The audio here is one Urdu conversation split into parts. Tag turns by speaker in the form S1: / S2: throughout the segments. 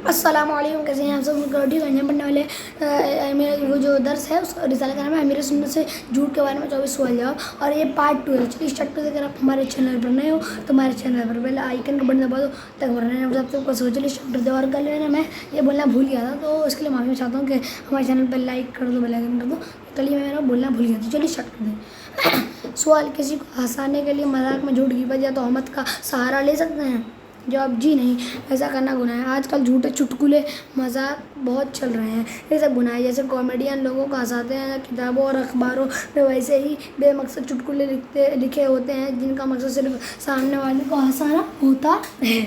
S1: السلام علیکم، کیسے ہیں آپ سب؟ سیکورٹی گنجے پڑھنے والے میرا وہ جو درس ہے اس کا رسالہ کا نام ہے امیر سنت سے جھوٹ کے بارے میں 24 سوال جواب، اور یہ پارٹ 2 ہے۔ چلیے اسٹارٹ کرتے ہیں۔ اگر آپ ہمارے چینل پر نئے ہو تو ہمارے چینل پر بیل آئیکن کا بٹن دبا دو تاکہ ورنہ سب کو چلیے اسٹارٹ کرتے ہیں۔ اور کل میں یہ بولنا بھول گیا تھا تو اس کے لیے معافی چاہتا ہوں کہ ہمارے چینل پر لائک کر دو، بیل آئیکن کر دو۔ کل ہی میں بولنا بھول گیا تھا۔ چلیے اسٹارٹ کرتے ہیں۔ سوال: کسی کو ہنسانے کے لیے مذاق میں جھوٹ، غیبت یا تہمت کا سہارا لے سکتے ہیں؟ جواب: جی نہیں، ایسا کرنا گناہ ہے۔ آج کل جھوٹے چٹکلے مذاق بہت چل رہے ہیں، یہ سب گناہ ہے۔ جیسے کامیڈین لوگوں کو ہنساتے ہیں، کتابوں اور اخباروں میں ویسے ہی بے مقصد چٹکلے لکھے ہوتے ہیں جن کا مقصد صرف سامنے والے کو ہنسانا ہوتا ہے۔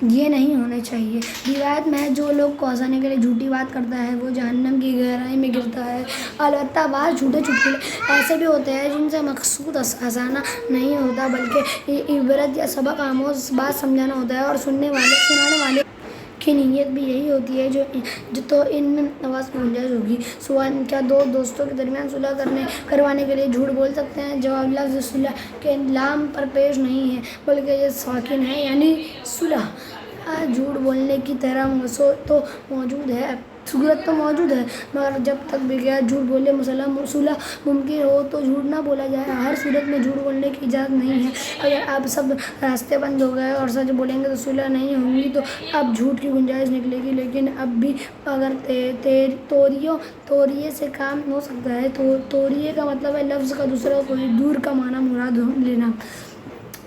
S1: یہ نہیں ہونا چاہیے۔ روایت میں ہے جو لوگ کو ہنسانے کے لیے جھوٹی بات کرتا ہے وہ جہنم کی گہرائی میں گرتا ہے۔ البتہ بعض جھوٹے چٹکلے ایسے بھی ہوتے ہیں جن سے مقصود ہنسانا نہیں ہوتا بلکہ عبرت یا سبق آموز بات سمجھانا ہوتا ہے، اور سنانے والے کی نیت بھی یہی ہوتی ہے جو تو ان میں آواز کی گنجائش ہوگی۔ سوال: کیا دو دوستوں کے درمیان صلح کروانے کے لیے جھوٹ بول سکتے ہیں؟ جواب: لفظ صلح کے لام پر پیش نہیں ہے بلکہ یہ ساکن ہے، یعنی صلح۔ جھوٹ بولنے کی طرح صورت تو موجود ہے، مگر جب تک بغیر جھوٹ بولے صلح ممکن ہو تو جھوٹ نہ بولا جائے۔ ہر صورت میں جھوٹ بولنے کی اجازت نہیں ہے۔ اگر اب سب راستے بند ہو گئے اور سچ بولیں گے تو صلح نہیں ہوگی، تو اب جھوٹ کی گنجائش نکلے گی، لیکن اب بھی اگر توریے سے کام ہو سکتا ہے۔ توریے کا مطلب ہے لفظ کا دوسرا کوئی دور کا معنی مراد لینا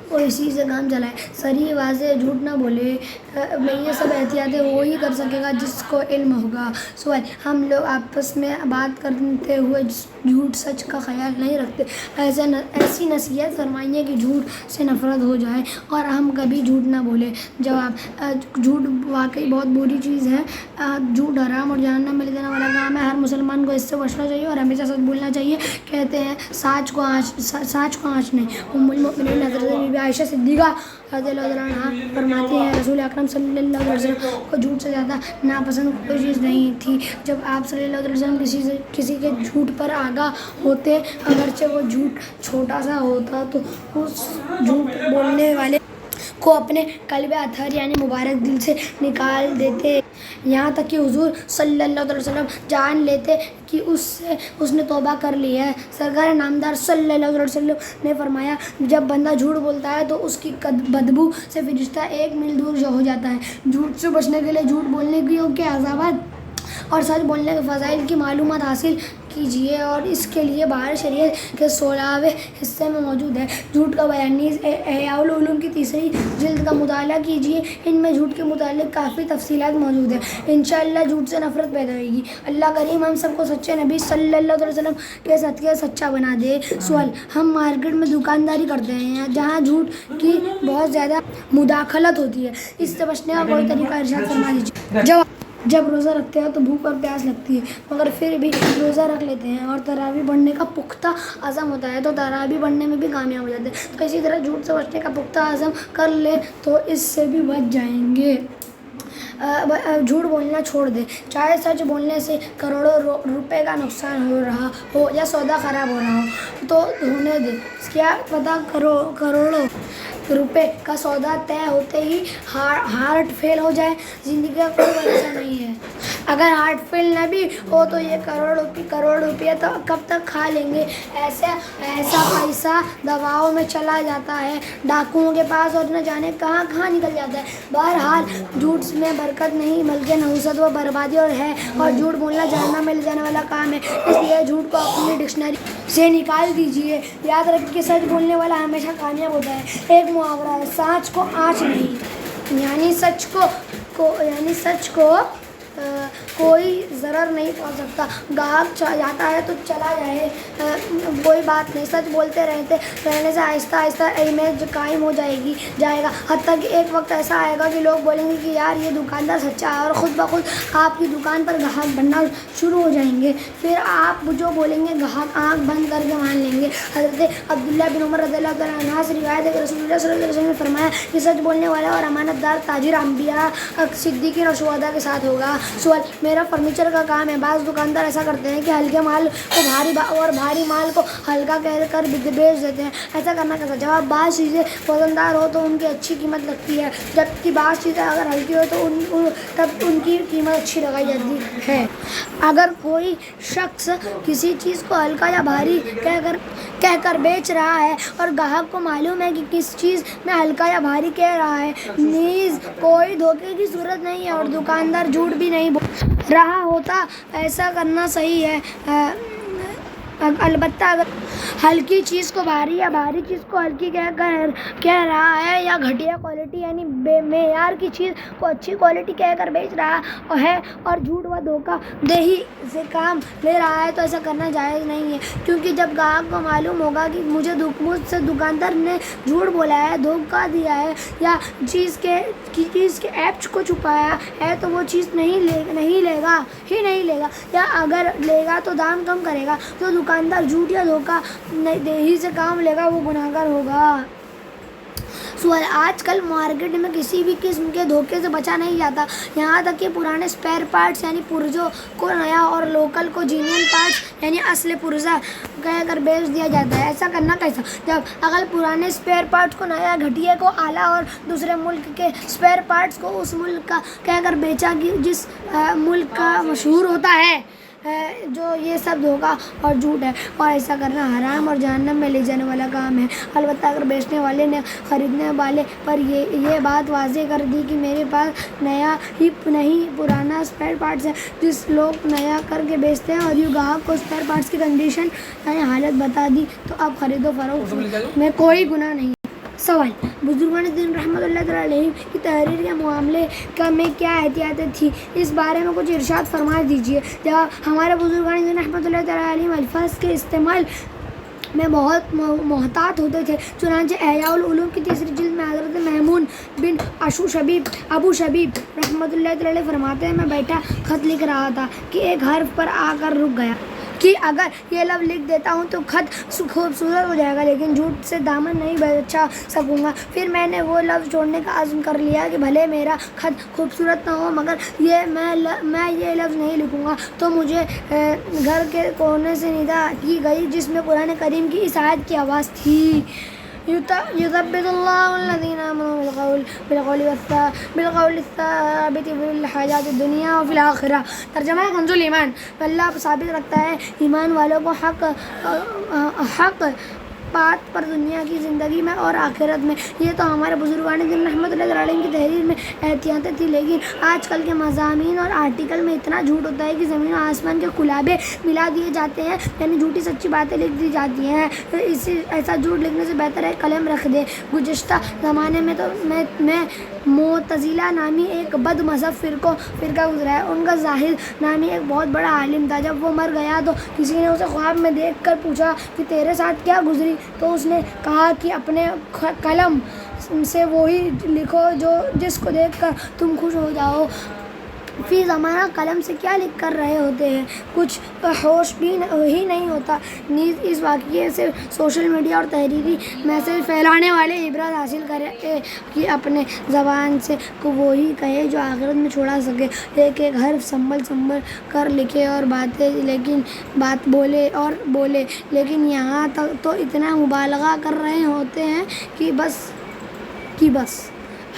S1: اور اسی سے کام چلائے۔ صریح واضح جھوٹ نہ بولے۔ یہ سب احتیاطیں وہی کر سکے گا جس کو علم ہوگا۔ سوال: ہم لوگ آپس میں بات کرتے ہوئے جھوٹ سچ کا خیال نہیں رکھتے، ایسی نصیحت فرمائیے کہ جھوٹ سے نفرت ہو جائے اور ہم کبھی جھوٹ نہ بولیں۔ جواب: جھوٹ واقعی بہت بری چیز ہے۔ جھوٹ حرام اور جہنم میں لے جانے والا کام ہے۔ ہر مسلمان کو اس سے بچنا چاہیے اور ہمیشہ سچ بولنا چاہیے۔ کہتے ہیں سانچ کو آنچ نہیں۔ ام المؤمنین حضرت بی بی عائشہ صدیقہ رضی اللہ عنہا فرماتی ہیں رسول اکرم صلی اللہ علیہ وسلم کو جھوٹ سے زیادہ ناپسند کوئی چیز نہیں تھی۔ جب آپ صلی اللہ علیہ وسلم کسی کے جھوٹ پر آگاہ ہوتے، اگرچہ وہ جھوٹ چھوٹا سا ہوتا، تو اس جھوٹ بولنے والے کو اپنے قلب اطہر یعنی مبارک دل سے نکال دیتے، یہاں تک کہ حضور صلی اللہ علیہ وسلم جان لیتے کہ اس نے توبہ کر لی ہے۔ سرکار نامدار صلی اللہ علیہ وسلم نے فرمایا جب بندہ جھوٹ بولتا ہے تو اس کی بدبو سے فرشتہ 1 میل دور ہو جاتا ہے۔ جھوٹ سے بچنے کے لیے جھوٹ بولنے کے عذابات اور سچ بولنے کے فضائل کی معلومات حاصل کیجیے، اور اس کے لیے بہار شریعت کے 16ویں حصے میں موجود ہے۔ جھوٹ کا بیان نیز احیاء العلوم کی 3ری جلد کا مطالعہ کیجیے، ان میں جھوٹ کے متعلق کافی تفصیلات موجود ہیں۔ انشاءاللہ جھوٹ سے نفرت پیدا ہوئے گی۔ اللہ کریم ہم سب کو سچے نبی صلی اللہ علیہ وسلم کے صدقے سچا بنا دے۔ سوال: ہم مارکیٹ میں دکانداری کرتے ہیں جہاں جھوٹ کی بہت زیادہ مداخلت ہوتی ہے، اس سے بچنے کا کوئی طریقہ ارشاد فرما دیجیے۔ جواب: جب روزہ رکھتے ہیں تو بھوک اور پیاس لگتی ہے مگر پھر بھی روزہ رکھ لیتے ہیں اور تراویح پڑھنے کا پختہ عزم ہوتا ہے تو تراویح پڑھنے میں بھی کامیاب ہو جاتے ہیں، تو اسی طرح جھوٹ سے بچنے کا پختہ عزم کر لیں تو اس سے بھی بچ جائیں گے۔ جھوٹ بولنا چھوڑ دیں۔ چاہے سچ بولنے سے کروڑوں روپے کا نقصان ہو رہا ہو یا سودا خراب ہو رہا ہو تو ہونے دیں۔ کیا پتہ کروڑوں روپے کا سودا طے ہوتے ہی ہارٹ فیل ہو جائے۔ زندگی کا کوئی بھروسہ نہیں ہے، اگر ہارٹ فیل نہ بھی ہو تو یہ کروڑ روپیہ تو کب تک کھا لیں گے۔ ایسا پیسہ دواؤں میں چلا جاتا ہے، ڈاکوؤں کے پاس، اور نہ جانے کہاں نکل جاتا ہے۔ بہرحال جھوٹ میں برکت نہیں بلکہ نحوست و بربادی ہے، اور جھوٹ بولنا جہنم میں لے جانے والا کام ہے، اس لیے جھوٹ کو اپنی ڈکشنری سے نکال دیجیے۔ یاد رکھیں کہ سچ بولنے والا ہمیشہ کامیاب ہوتا ہے۔ ایک محاورہ ہے سانچ کو آنچ نہیں، یعنی سچ کو کوئی ضرر نہیں پہنچ سکتا۔ گاہک جاتا ہے تو چلا جائے، کوئی بات نہیں۔ سچ بولتے رہنے سے آہستہ آہستہ امیج قائم ہو جائے گا، حتیٰ کہ ایک وقت ایسا آئے گا کہ لوگ بولیں گے کہ یار یہ دکاندار سچا ہے، اور خود بخود آپ کی دکان پر گاہک بننا شروع ہو جائیں گے۔ پھر آپ جو بولیں گے گاہک آنکھ بند کر کے مان لیں گے۔ حضرت عبداللہ بن عمر رضی اللہ عنہ سے روایت ہے کہ رسول اللہ صلی اللہ علیہ وسلم نے فرمایا کہ سچ بولنے والا اور امانت دار تاجر انبیاء، صدیقین اور شہداء کے ساتھ ہوگا۔ سوال: میرا فرنیچر کا کام ہے، بعض دکاندار ایسا کرتے ہیں کہ ہلکے مال کو بھاری مال کو ہلکا کہہ کر بیچ دیتے ہیں، ایسا کرنا کیسا؟ جواب: بعض چیزیں وزندار ہو تو ان کی اچھی قیمت لگتی ہے، جبکہ بعض چیزیں اگر ہلکی ہو تو تب ان کی قیمت اچھی لگائی جاتی ہے۔ اگر کوئی شخص کسی چیز کو ہلکا یا بھاری کہہ کر بیچ رہا ہے اور گاہک کو معلوم ہے کہ کس چیز میں ہلکا یا بھاری کہہ رہا ہے، نیز کوئی دھوکے کی صورت نہیں ہے اور دکاندار جھوٹ بھی نہیں بول رہا ہوتا، ایسا کرنا صحیح ہے۔ البتہ اگر ہلکی چیز کو بھاری یا بھاری چیز کو ہلکی کہہ رہا ہے یا گھٹیا کوالٹی یعنی بے معیار کی چیز کو اچھی کوالٹی کہہ کر بیچ رہا ہے اور جھوٹ و دھوکہ دہی سے کام لے رہا ہے تو ایسا کرنا جائز نہیں ہے، کیونکہ جب گاہک کو معلوم ہوگا کہ مجھ سے دکاندار نے جھوٹ بولا ہے، دھوکہ دیا ہے یا چیز کے ایپ کو چھپایا ہے تو وہ چیز نہیں لے گا یا اگر لے گا تو دام کم کرے گا۔ جو دکاندار جھوٹ یا دھوکہ دہی سے کام لے گا وہ گنہگار ہوگا۔ سوال: آج کل مارکیٹ میں کسی بھی قسم کے دھوکے سے بچا نہیں جاتا، یہاں تک کہ پرانے اسپیئر پارٹس یعنی پرزوں کو نیا اور لوکل کو جینین پارٹس یعنی اصل پرزہ کہہ کر بیچ دیا جاتا ہے، ایسا کرنا کیسا؟ جب اگر پرانے اسپیئر پارٹس کو نیا، گھٹیا کو اعلیٰ اور دوسرے ملک کے اسپیئر پارٹس کو اس ملک کا کہہ کر بیچا جس ملک کا مشہور ہوتا ہے، جو یہ سب دھوکہ اور جھوٹ ہے اور ایسا کرنا حرام اور جہنم میں لے جانے والا کام ہے۔ البتہ اگر بیچنے والے نے خریدنے والے پر یہ بات واضح کر دی کہ میرے پاس نیا ہی نہیں پرانا اسپیئر پارٹس ہے جس لوگ نیا کر کے بیچتے ہیں اور یوں گاہک کو اسپیئر پارٹس کی کنڈیشن یعنی حالت بتا دی تو اب خرید و فروخت میں کوئی گناہ نہیں۔ سوال: بزرگان دین رحمۃ اللہ تعالیٰ علیہ کی تحریر کے معاملے میں کیا احتیاطیں تھیں، اس بارے میں کچھ ارشاد فرما دیجیے۔ جواب: ہمارے بزرگان دین رحمۃ اللہ تعالیٰ علیہ الفاظ کے استعمال میں بہت محتاط ہوتے تھے، چنانچہ احیاء العلوم کی 3 جلد میں حضرت میمون بن ابو شبیب رحمۃ اللہ تعالیٰ علیہ فرماتے ہیں: میں بیٹھا خط لکھ رہا تھا کہ ایک حرف پر آ کر رک گیا کہ اگر یہ لفظ لکھ دیتا ہوں تو خط خوبصورت ہو جائے گا لیکن جھوٹ سے دامن نہیں بچا سکوں گا۔ پھر میں نے وہ لفظ چھوڑنے کا عزم کر لیا کہ بھلے میرا خط خوبصورت نہ ہو مگر میں یہ لفظ نہیں لکھوں گا۔ تو مجھے گھر کے کونے سے ندا کی گئی جس میں قرآن کریم کی اس آیت کی آواز تھی: یثبت اللہ الذین آمنوا بالقول الثابت فی الحیاۃ الدنیا وفی الآخرہ۔ ترجمہ کنز الایمان: اللہ ثابت رکھتا ہے ایمان والوں کو حق بات پر دنیا کی زندگی میں اور آخرت میں۔ یہ تو ہمارے بزرگان دین رحمۃ اللہ علیہ کی تحریر میں احتیاطیں تھیں، لیکن آج کل کے مضامین اور آرٹیکل میں اتنا جھوٹ ہوتا ہے کہ زمین و آسمان کے قلابے ملا دیے جاتے ہیں، یعنی جھوٹی سچی باتیں لکھ دی جاتی ہیں۔ ایسا جھوٹ لکھنے سے بہتر ہے قلم رکھ دے۔ گزشتہ زمانے میں تو میں معتزلہ نامی ایک بد مذہب فرقہ گزرا ہے۔ ان کا زاہد نامی ایک بہت بڑا عالم تھا۔ جب وہ مر گیا تو کسی نے اسے خواب میں دیکھ کر پوچھا کہ تیرے ساتھ کیا گزری؟ تو اس نے کہا کہ اپنے قلم سے وہی لکھو جس کو دیکھ کر تم خوش ہو جاؤ۔ فی زمانہ قلم سے کیا لکھ کر رہے ہوتے ہیں، کچھ ہوش بھی ہی نہیں ہوتا۔ نیز اس واقعے سے سوشل میڈیا اور تحریری میسج پھیلانے والے عبرت حاصل کرے کہ اپنے زبان سے وہی کہے جو آخرت میں چھوڑا سکے، ایک حرف سنبھل کر لکھے اور بات بولے، لیکن یہاں تک تو اتنا مبالغہ کر رہے ہوتے ہیں کہ بس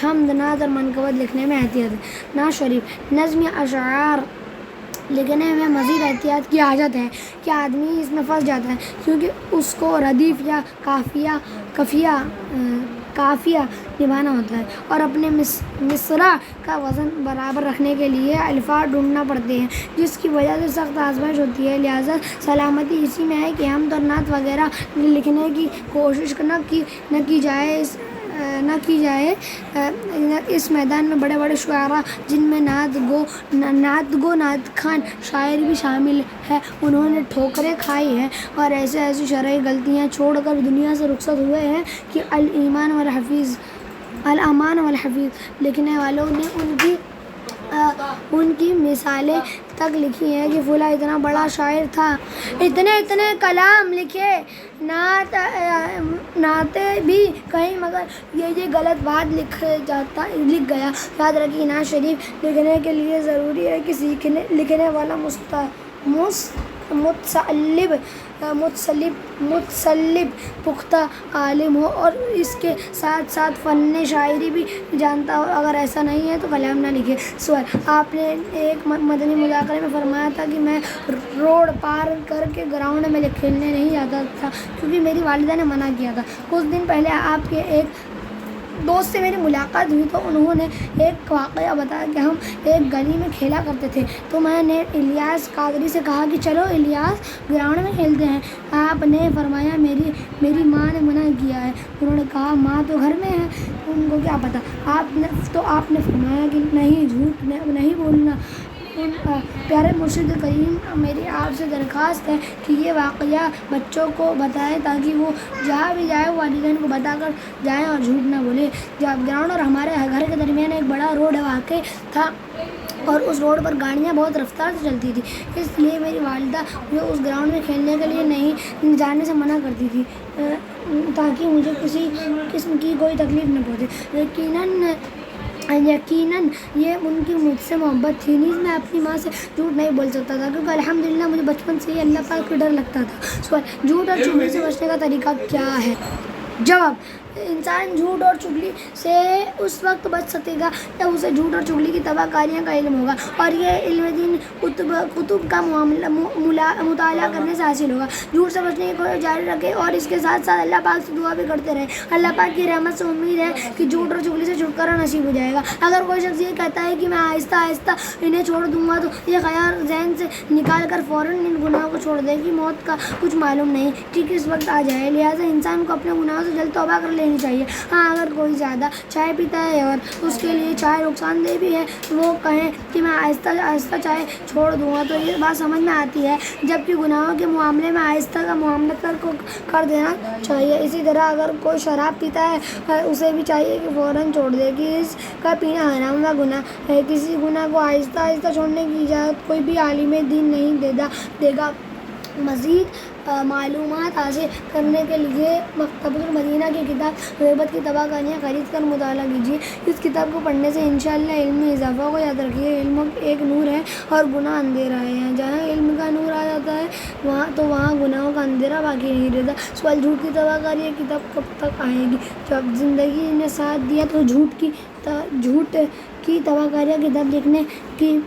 S1: حمد نعت اور منقبت لکھنے میں احتیاط ہے۔ نعت شریف، نظم یا اشعار لکھنے میں مزید احتیاط کی حاجت ہے کہ آدمی اس میں پھنس جاتا ہے، کیونکہ اس کو ردیف یا قافیہ نبھانا ہوتا ہے اور اپنے مصرع کا وزن برابر رکھنے کے لیے الفاظ ڈھونڈنا پڑتے ہیں، جس کی وجہ سے سخت آزمائش ہوتی ہے۔ لہٰذا سلامتی اسی میں ہے کہ حمد اور نعت وغیرہ لکھنے کی کوشش نہ کی جائے۔ اس میدان میں بڑے بڑے شعراء جن میں نعت گو نعت خوان شاعر بھی شامل ہے، انہوں نے ٹھوکریں کھائی ہیں اور ایسی شرعی غلطیاں چھوڑ کر دنیا سے رخصت ہوئے ہیں کہ الامان والحفیظ لکھنے والوں نے ان کی مثالیں تک لکھی ہیں کہ فلاں اتنا بڑا شاعر تھا، اتنے کلام لکھے، نعتیں بھی کہیں، مگر یہ غلط بات لکھ گیا۔ یاد رکھیے نعت شریف لکھنے کے لیے ضروری ہے کہ لکھنے والا متصلب پختہ عالم ہو اور اس کے ساتھ ساتھ فن شاعری بھی جانتا ہو۔ اگر ایسا نہیں ہے تو کلام نہ لکھے۔ سوال: آپ نے ایک مدنی مذاکرے میں فرمایا تھا کہ میں روڈ پار کر کے گراؤنڈ میں کھیلنے نہیں جاتا تھا کیونکہ میری والدہ نے منع کیا تھا۔ کچھ دن پہلے آپ کے ایک دوست سے میری ملاقات ہوئی تو انہوں نے ایک واقعہ بتایا کہ ہم ایک گلی میں کھیلا کرتے تھے تو میں نے الیاس قادری سے کہا کہ چلو الیاس گراؤنڈ میں کھیلتے ہیں۔ آپ نے فرمایا میری ماں نے منع کیا ہے۔ انہوں نے کہا ماں تو گھر میں ہے، ان کو کیا پتہ۔ آپ نے فرمایا کہ نہیں، جھوٹ نہیں بولنا۔ پیارے مرشد کریم، میری آپ سے درخواست ہے کہ یہ واقعہ بچوں کو بتائیں تاکہ وہ جہاں بھی جائے والدین کو بتا کر جائیں اور جھوٹ نہ بولے۔ جب گراؤنڈ اور ہمارے گھر کے درمیان ایک بڑا روڈ واقع تھا اور اس روڈ پر گاڑیاں بہت رفتار سے چلتی تھی، اس لیے میری والدہ مجھے اس گراؤنڈ میں کھیلنے کے لیے نہیں جانے سے منع کرتی تھی تاکہ مجھے کسی قسم کی کوئی تکلیف نہ پہنچے۔ یقیناً یہ ان کی مجھ سے محبت تھی، نیز میں اپنی ماں سے جھوٹ نہیں بول سکتا تھا کیونکہ الحمدللہ مجھے بچپن سے ہی اللہ پاک کا ڈر لگتا تھا۔ سوال: جھوٹ اور چغلی سے بچنے کا طریقہ کیا ہے؟ جواب: انسان جھوٹ اور چغلی سے اس وقت بچ سکے گا جب اسے جھوٹ اور چغلی کی تباہ کاریوں کا علم ہوگا اور یہ علم دین کتب کا مطالعہ کرنے سے حاصل ہوگا۔ جھوٹ سے بچنے کی کوشش جاری رکھے اور اس کے ساتھ ساتھ اللہ پاک سے دعا بھی کرتے رہے۔ اللہ پاک کی رحمت سے امید ہے کہ جھوٹ اور چغلی سے چھٹکارا نصیب ہو جائے گا۔ اگر کوئی شخص یہ کہتا ہے کہ میں آہستہ آہستہ انہیں چھوڑ دوں گا تو یہ خیال ذہن سے نکال کر فوراً ان گناہوں کو چھوڑ دے کہ موت کا کچھ معلوم نہیں کہ کس وقت آ جائے، لہٰذا انسان کو اپنے گناہوں سے جلد توبہ کر لینی چاہیے۔ ہاں، اگر کوئی زیادہ چائے پیتا ہے اور اس کے لیے چائے نقصان دہ بھی ہے تو وہ کہیں کہ میں آہستہ آہستہ چائے چھوڑ دوں گا تو یہ بات سمجھ میں آتی ہے، جبکہ گناہوں کے معاملے میں آہستہ کا معاملہ کر دینا چاہیے۔ اسی طرح اگر کوئی شراب پیتا ہے اسے بھی چاہیے کہ فوراً چھوڑ دے کہ اس کا پینا حرام و گناہ ہے۔ کسی گناہ کو آہستہ آہستہ چھوڑنے کی اجازت کوئی بھی عالم دین نہیں دے گا۔ مزید معلومات حاصل کرنے کے لیے مکتبۃ المدینہ کی کتاب غیبت کی تباہ کاریاں خرید کر مطالعہ کیجیے۔ اس کتاب کو پڑھنے سے انشاءاللہ علم میں اضافہ ہوگا۔ یاد رکھیے، علم ایک نور ہے اور گناہ اندھیرا ہے۔ جہاں علم کا نور آ جاتا ہے وہاں گناہوں کا اندھیرا باقی نہیں رہتا۔ سوال: جھوٹ کی تباہ کاری یہ کتاب کب تک آئے گی؟ جب زندگی نے ساتھ دیا تو جھوٹ کی تباہ کاریاں کتاب لکھنے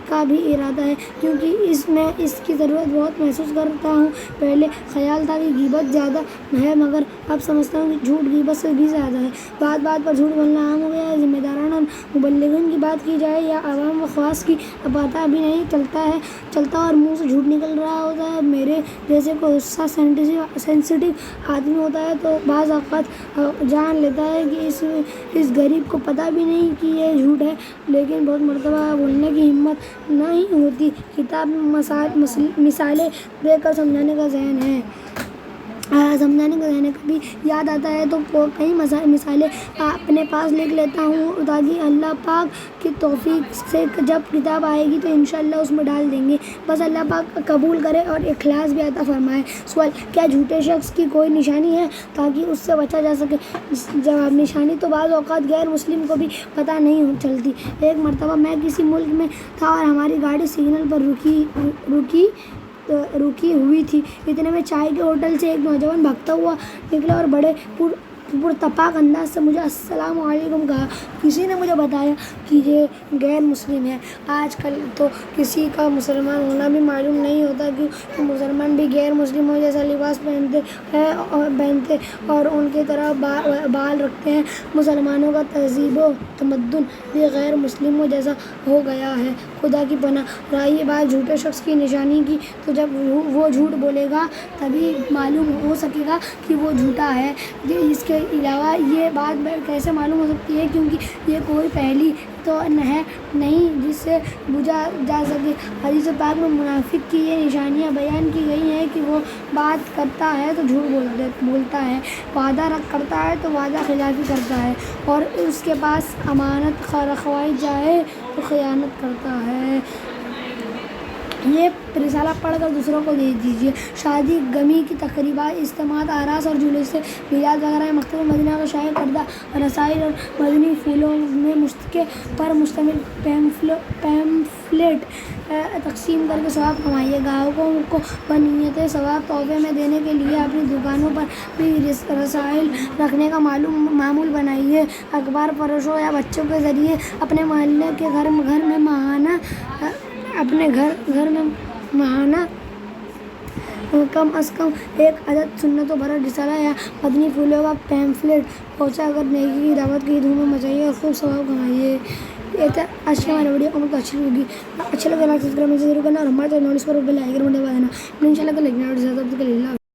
S1: کا بھی ارادہ ہے کیونکہ میں اس کی ضرورت بہت محسوس کرتا ہوں۔ پہلے خیال تھا کہ غیبت زیادہ ہے مگر اب سمجھتا ہوں کہ جھوٹ غیبت سے بھی زیادہ ہے۔ بات پر جھوٹ بولنا عام ہو گیا ہے۔ ذمہ دارانہ مبلغین کی بات کی جائے یا عوام و خواص کی، اب پتہ بھی نہیں چلتا اور منہ سے جھوٹ نکل رہا ہوتا ہے۔ میرے جیسے کوئی غصہ سینسٹیو آدمی ہوتا ہے تو بعض اوقات جان لیتا ہے کہ اس غریب کو پتہ بھی نہیں کہ یہ جھوٹ ہے، لیکن بہت مرتبہ بولنے کی ہمت نہیں ہوتی۔ کتاب میں مثالیں دے کر سمجھانے کا ذہن ہے کبھی یاد آتا ہے تو کئی مثالیں اپنے پاس لکھ لیتا ہوں تاکہ اللہ پاک کی توفیق سے جب کتاب آئے گی تو انشاءاللہ اس میں ڈال دیں گے۔ بس اللہ پاک قبول کرے اور اخلاص بھی عطا فرمائے۔ سوال: کیا جھوٹے شخص کی کوئی نشانی ہے تاکہ اس سے بچا جا سکے؟ جواب: نشانی تو بعض اوقات غیر مسلم کو بھی پتہ نہیں چلتی۔ ایک مرتبہ میں کسی ملک میں تھا اور ہماری گاڑی سگنل پر رکی ہوئی تھی۔ اتنے میں چائے کے ہوٹل سے ایک نوجوان بھاگتا ہوا نکلا اور بڑے پرتپاک انداز سے مجھے السلام علیکم کہا۔ کسی نے مجھے بتایا کہ یہ غیر مسلم ہے۔ آج کل تو کسی کا مسلمان ہونا بھی معلوم نہیں ہوتا کہ مسلمان بھی غیر مسلموں جیسا لباس پہنتے اور ان کی طرح بال رکھتے ہیں۔ مسلمانوں کا تہذیب و تمدن بھی غیر مسلموں جیسا ہو گیا ہے۔ خدا کی پناہ۔ رہی بات جھوٹے شخص کی نشانی کی تو جب وہ جھوٹ بولے گا تبھی معلوم ہو سکے گا کہ وہ جھوٹا ہے۔ اس کے علاوہ یہ بات کیسے معلوم ہو سکتی ہے کیونکہ یہ کوئی پہلی تو ہے نہیں جس سے بجھا جا سکے۔ حدیث پاک میں منافق کی یہ نشانیاں بیان کی گئی ہیں کہ وہ بات کرتا ہے تو جھوٹ بولتا ہے، وعدہ کرتا ہے تو وعدہ خلافی کرتا ہے اور اس کے پاس امانت رکھوائی جائے تو خیانت کرتا ہے۔ یہ رسالہ پڑھ کر دوسروں کو دے دیجیے۔ شادی، غمی کی تقریبات، اجتماعات، آراس اور جلوس، میلاد وغیرہ میں مکتبہ مدینہ کا شائع کردہ رسائل اور مدنی پھولوں میں مشتقے پر مشتمل پیمفلیٹ تقسیم کر کے ثواب کمائیے۔ گاہکوں کو بنیت ثواب تحفے میں دینے کے لیے اپنی دکانوں پر بھی رسائل رکھنے کا معمول بنائیے۔ اخبار فروشوں یا بچوں کے ذریعے اپنے محلے کے گھر میں ماہانہ کم از کم ایک عدد سنتوں بھرا رسالہ یا مدنی پھولوں کا پیمفلیٹ پہنچا کر نیکی کی دعوت کی دھوم مچائیے اور خوب ثواب کمائیے۔ آج کی ہماری ویڈیو آپ کو اچھی لگے لائک سبسکرائب ضرور کرنا اور ہمارے چینل پر بیل آئیکن بٹن دبا دینا۔ ان شاء اللہ کل ایک نئی ویڈیو کے ساتھ، تب تک کے لیے اللہ حافظ۔